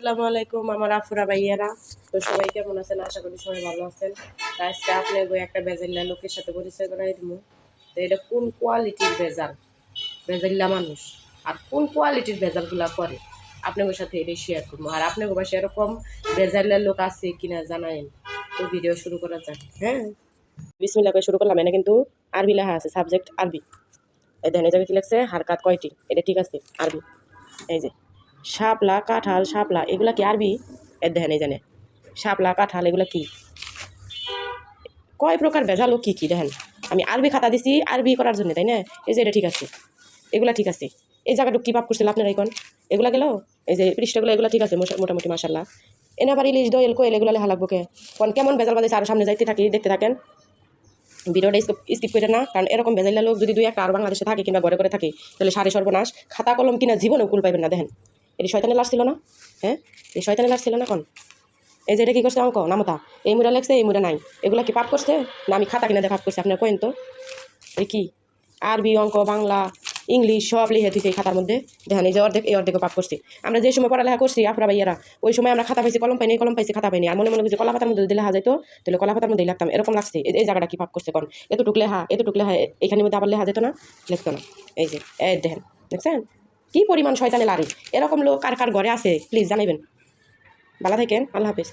আসসালামু আলাইকুম আমার আফুরা ভাইয়ারা। তো সবাই কেমন আছেন? আশা করি সবাই ভালো আছেন। তো আজকে আপনার একটা বেজাল্লা লোকের সাথে পরিচয় করাই দিব। তো এটা কোন কোয়ালিটির ভেজাল, ভেজাল্লা মানুষ আর কোন কোয়ালিটির ভেজালগুলা করে আপনাদের সাথে এটাই শেয়ার করবো। আর আপনাদের পাশে এরকম ভেজাল্লার লোক আছে কিনা জানাইন। তো ভিডিও শুরু করা যাক। হ্যাঁ, বিসমিল্লাহ করে শুরু করলাম। এনে কিন্তু আরবি লেখা আছে, সাবজেক্ট আরবি। এই দেখেন এই জায়গায় কি লেখছে, হারকাত কয়টি, এটা ঠিক আছে আরবি। এই যে শাপলা, কাঁঠাল, শাপলা এগুলা কি আরবি? এর দেখেন এই জানে শাপলা, কাঁঠাল এগুলা কি, কয় প্রকার ভেজাল ও কী কী দেখেন। আমি আরবি খাতা দিছি আরবি করার জন্য, তাই না? এই যে এটা ঠিক আছে, এগুলা ঠিক আছে। এই জায়গাটুকু কী পাপ করছিল আপনারা এখন? এগুলা গেল এই যে পৃষ্ঠাগুলো, এগুলো ঠিক আছে মোটামুটি মাশাল্লাহ। এনে আবার ইলিশ, দোয়েল, কোয়েল এগুলো লেখা লাগবো কে? কোন কেমন ভেজাল বাজাইছে, আরও সামনে যাইতে থাকি, দেখতে থাকেন। ভিডিওটা স্কিপ করে না, কারণ এরকম ভেজাইলা লোক যদি দুই একটা আর বাংলাদেশে থাকে কিংবা ঘরে করে থাকে তাহলে সারে সর্বনাশ। খাতা কলম কিনা জীবনেও কুল পাইবেন না। দেখেন এটি শয়তানে লাশ ছিল না? হ্যাঁ, এই শয়তানে লাশ ছিল না কোন? এই যে এটা কী করছে অঙ্ক নামতা, এই মুড়া লেগছে এই মুড়া নাই, এগুলা কি পাপ করছে না আমি খাতা কিনা দিয়ে পাপ করছি? আপনার কয়েন তো এই কি আরবি, অঙ্ক, বাংলা, ইংলিশ সব লিখে দিতে এই খাতার মধ্যে। দেখেন এই যে অর্ধেক, এই অর্ধেকও পাপ করছি। আমরা যে সময় পড়ালেখা করছি আফরা ভাইয়ারা, ওই সময় আমরা খাতা পাইছি কলম পাইনি, কলম পাইছি খাতা পাইনি। আর মনে মনে যে কলা পাতার মধ্যে যদি লেখা যাইতো তাহলে কলা পাতার মধ্যে লাগতাম, এরকম লাগছে। এই জায়গাটা কি পাপ করছে কোন? এতটুক লেখা এখানের মধ্যে আবার লেখা যেত না, লিখতো না। এই যে এই দেখেন, দেখছেন কি পরিমাণ শয়তানে লারি। এরকম লোক কার কার ঘরে আছে প্লিজ জানাইবেন। ভালো থাকেন, আল্লাহ হাফেজ।